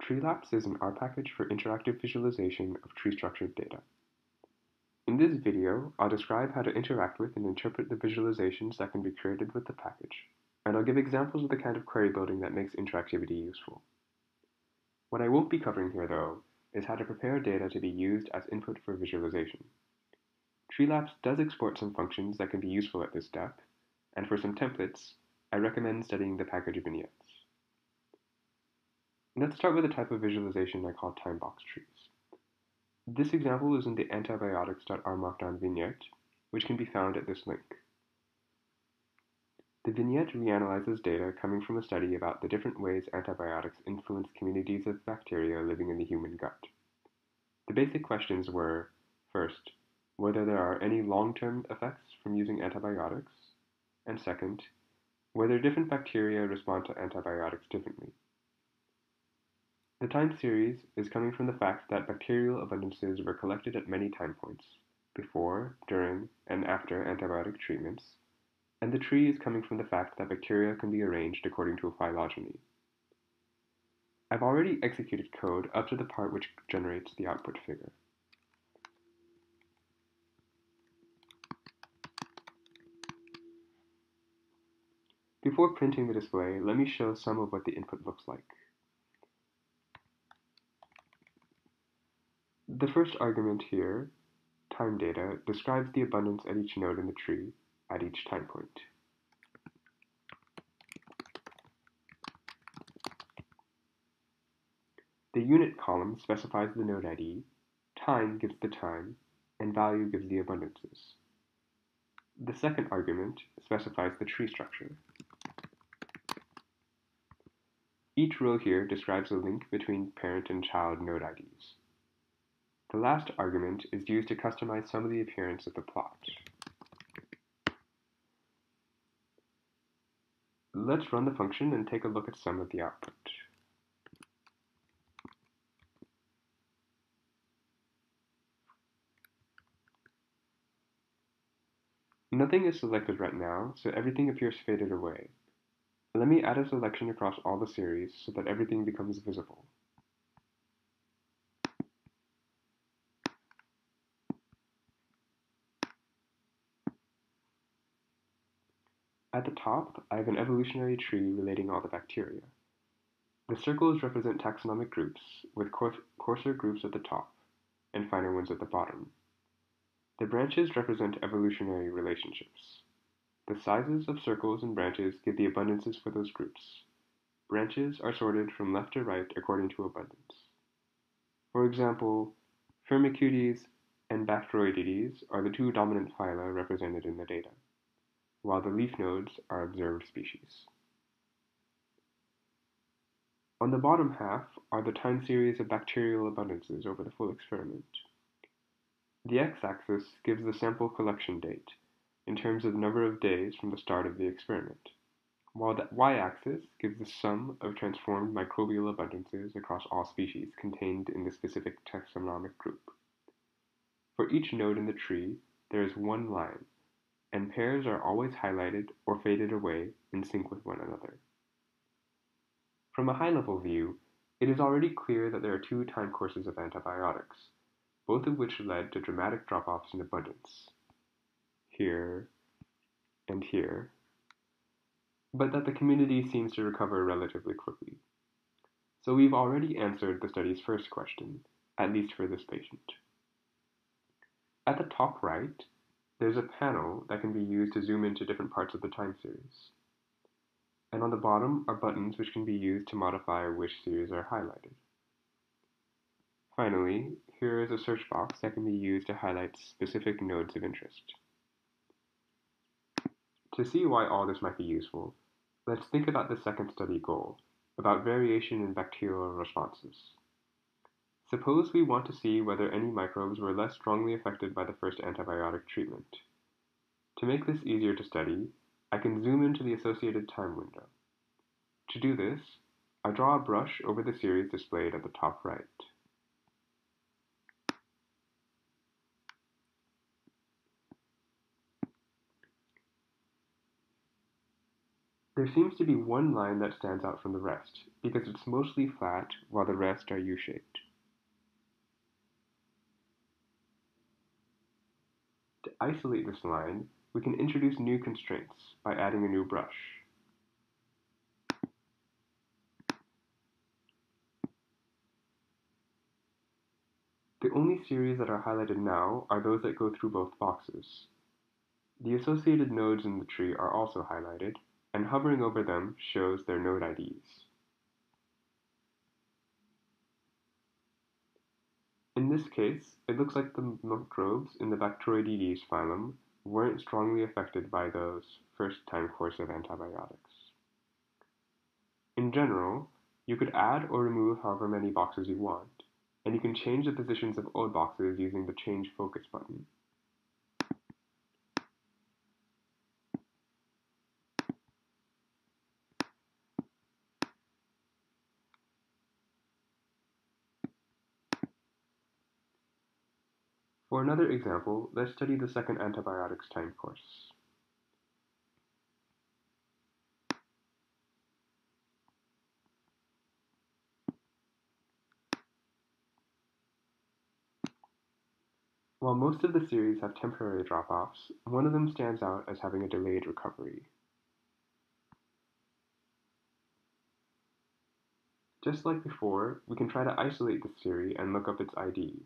Treelapse is an R package for interactive visualization of tree-structured data. In this video, I'll describe how to interact with and interpret the visualizations that can be created with the package, and I'll give examples of the kind of query building that makes interactivity useful. What I won't be covering here, though, is how to prepare data to be used as input for visualization. Treelapse does export some functions that can be useful at this step, and for some templates, I recommend studying the package vignettes. Let's start with a type of visualization I call Timebox trees. This example is in the antibiotics.r markdown vignette, which can be found at this link. The vignette reanalyzes data coming from a study about the different ways antibiotics influence communities of bacteria living in the human gut. The basic questions were, first, whether there are any long-term effects from using antibiotics, and second, whether different bacteria respond to antibiotics differently. The time series is coming from the fact that bacterial abundances were collected at many time points, before, during, and after antibiotic treatments, and the tree is coming from the fact that bacteria can be arranged according to a phylogeny. I've already executed code up to the part which generates the output figure. Before printing the display, let me show some of what the input looks like. The first argument here, time data, describes the abundance at each node in the tree at each time point. The unit column specifies the node ID, time gives the time, and value gives the abundances. The second argument specifies the tree structure. Each row here describes a link between parent and child node IDs. The last argument is used to customize some of the appearance of the plot. Let's run the function and take a look at some of the output. Nothing is selected right now, so everything appears faded away. Let me add a selection across all the series so that everything becomes visible. At the top, I have an evolutionary tree relating all the bacteria. The circles represent taxonomic groups, with coarser groups at the top, and finer ones at the bottom. The branches represent evolutionary relationships. The sizes of circles and branches give the abundances for those groups. Branches are sorted from left to right according to abundance. For example, Firmicutes and Bacteroidetes are the two dominant phyla represented in the data, while the leaf nodes are observed species. On the bottom half are the time series of bacterial abundances over the full experiment. The x-axis gives the sample collection date, in terms of number of days from the start of the experiment, while the y-axis gives the sum of transformed microbial abundances across all species contained in the specific taxonomic group. For each node in the tree, there is one line, and pairs are always highlighted or faded away in sync with one another. From a high-level view, it is already clear that there are two time courses of antibiotics, both of which led to dramatic drop-offs in abundance, here and here, but that the community seems to recover relatively quickly. So we've already answered the study's first question, at least for this patient. At the top right, there's a panel that can be used to zoom into different parts of the time series. And on the bottom are buttons which can be used to modify which series are highlighted. Finally, here is a search box that can be used to highlight specific nodes of interest. To see why all this might be useful, let's think about the second study goal, about variation in bacterial responses. Suppose we want to see whether any microbes were less strongly affected by the first antibiotic treatment. To make this easier to study, I can zoom into the associated time window. To do this, I draw a brush over the series displayed at the top right. There seems to be one line that stands out from the rest, because it's mostly flat while the rest are U-shaped. To isolate this line, we can introduce new constraints by adding a new brush. The only series that are highlighted now are those that go through both boxes. The associated nodes in the tree are also highlighted, and hovering over them shows their node IDs. In this case, it looks like the microbes in the Bacteroidetes phylum weren't strongly affected by those first-time course of antibiotics. In general, you could add or remove however many boxes you want, and you can change the positions of old boxes using the Change Focus button. For another example, let's study the second antibiotics time course. While most of the series have temporary drop-offs, one of them stands out as having a delayed recovery. Just like before, we can try to isolate this series and look up its ID.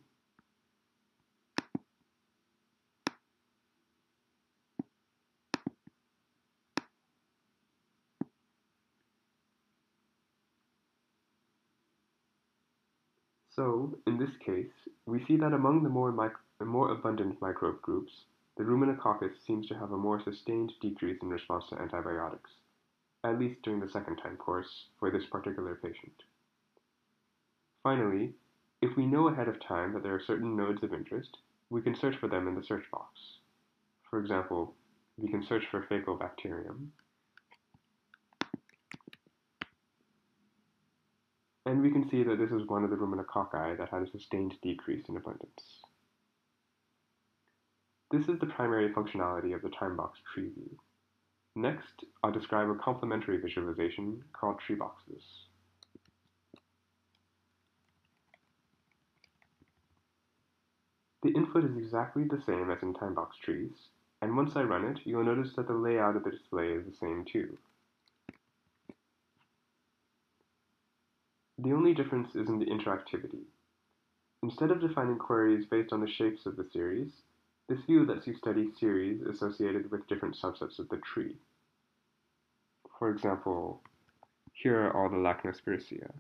So, in this case, we see that among the more abundant microbe groups, the Ruminococcus seems to have a more sustained decrease in response to antibiotics, at least during the second time course for this particular patient. Finally, if we know ahead of time that there are certain nodes of interest, we can search for them in the search box. For example, we can search for Faecobacterium, and we can see that this is one of the Ruminococci that had a sustained decrease in abundance. This is the primary functionality of the Timebox tree view. Next, I'll describe a complementary visualization called Treeboxes. The input is exactly the same as in Timebox trees, and once I run it, you'll notice that the layout of the display is the same too. The only difference is in the interactivity. Instead of defining queries based on the shapes of the series, this view lets you study series associated with different subsets of the tree. For example, here are all the Lachnospiraceae.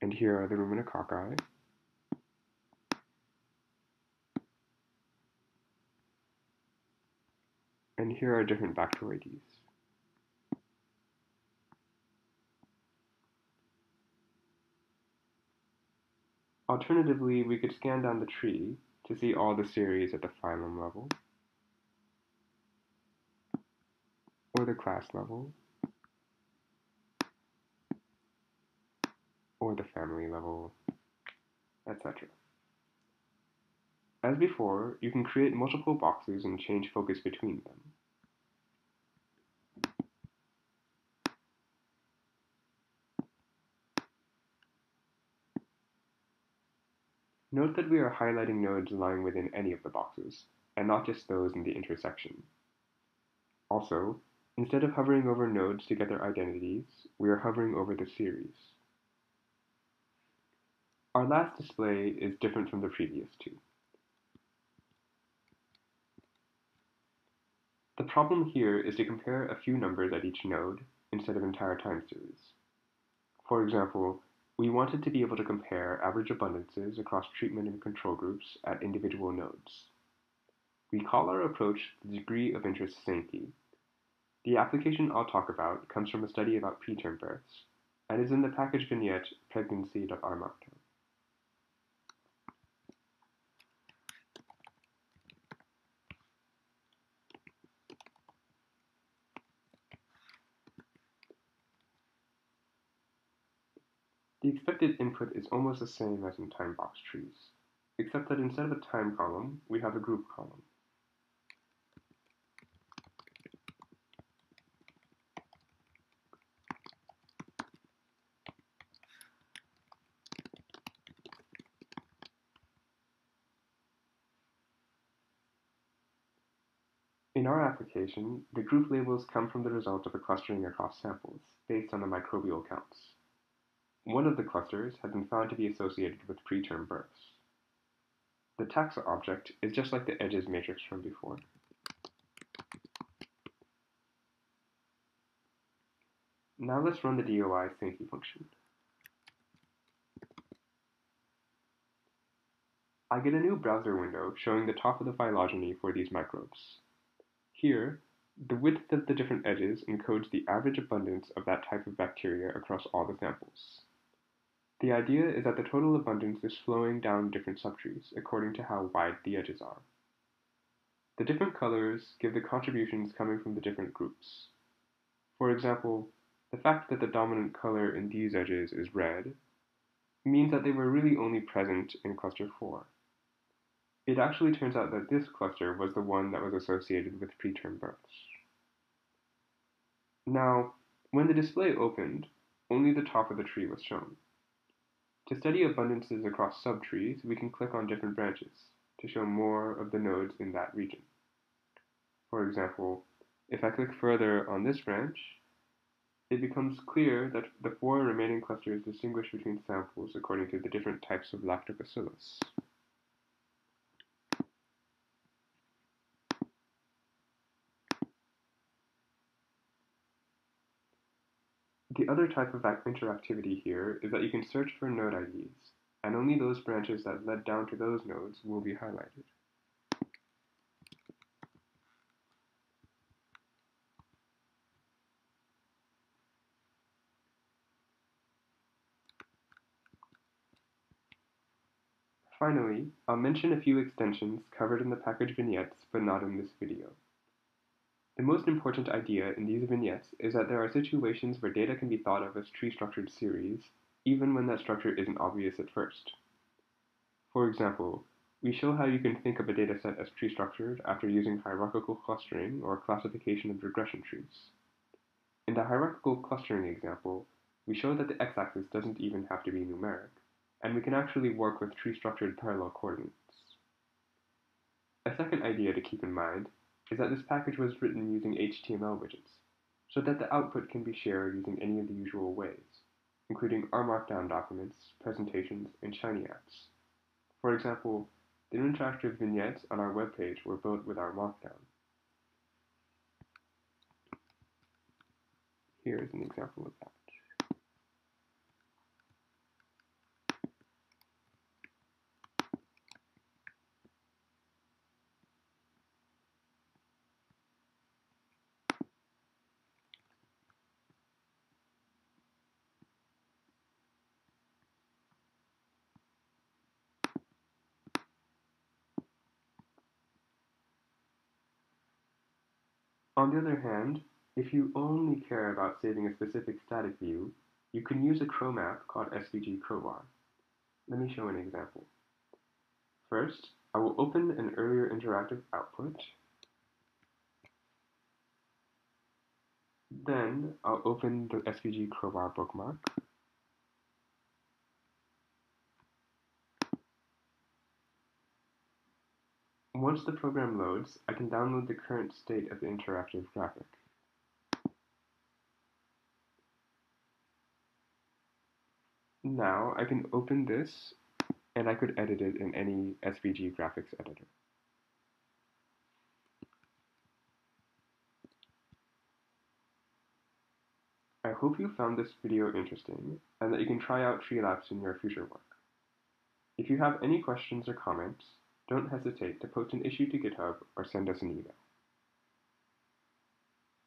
And here are the Ruminococci. And here are different Bacteroides. Alternatively, we could scan down the tree to see all the series at the phylum level, or the class level, or the family level, etc. As before, you can create multiple boxes and change focus between them. Note that we are highlighting nodes lying within any of the boxes, and not just those in the intersection. Also, instead of hovering over nodes to get their identities, we are hovering over the series. Our last display is different from the previous two. The problem here is to compare a few numbers at each node instead of entire time series. For example, we wanted to be able to compare average abundances across treatment and control groups at individual nodes. We call our approach the degree of interest Sankey. The application I'll talk about comes from a study about preterm births, and is in the package vignette pregnancy.rmarkdown. The expected input is almost the same as in Timebox trees. except that instead of a time column, we have a group column. In our application, the group labels come from the result of a clustering across samples, based on the microbial counts. One of the clusters had been found to be associated with preterm births. The taxa object is just like the edges matrix from before. Now let's run the DOI Sankey function. I get a new browser window showing the top of the phylogeny for these microbes. Here, the width of the different edges encodes the average abundance of that type of bacteria across all the samples. The idea is that the total abundance is flowing down different subtrees according to how wide the edges are. The different colors give the contributions coming from the different groups. For example, the fact that the dominant color in these edges is red means that they were really only present in cluster 4. It actually turns out that this cluster was the one that was associated with preterm births. Now, when the display opened, only the top of the tree was shown. To study abundances across subtrees, we can click on different branches to show more of the nodes in that region. For example, if I click further on this branch, it becomes clear that the 4 remaining clusters distinguish between samples according to the different types of lactobacillus. The other type of interactivity here is that you can search for node IDs, and only those branches that led down to those nodes will be highlighted. Finally, I'll mention a few extensions covered in the package vignettes but not in this video. The most important idea in these vignettes is that there are situations where data can be thought of as tree-structured series, even when that structure isn't obvious at first. For example, we show how you can think of a dataset as tree-structured after using hierarchical clustering or classification of regression trees. In the hierarchical clustering example, we show that the x-axis doesn't even have to be numeric, and we can actually work with tree-structured parallel coordinates. A second idea to keep in mind is that this package was written using HTML widgets, so that the output can be shared using any of the usual ways, including R Markdown documents, presentations, and Shiny apps. For example, the interactive vignettes on our webpage were built with R Markdown. Here is an example of that. On the other hand, if you only care about saving a specific static view, you can use a Chrome app called SVG Crowbar. Let me show an example. First, I will open an earlier interactive output. Then, I'll open the SVG Crowbar bookmark. Once the program loads, I can download the current state of the interactive graphic. Now, I can open this, and I could edit it in any SVG graphics editor. I hope you found this video interesting, and that you can try out Treelapse in your future work. If you have any questions or comments, don't hesitate to post an issue to GitHub or send us an email.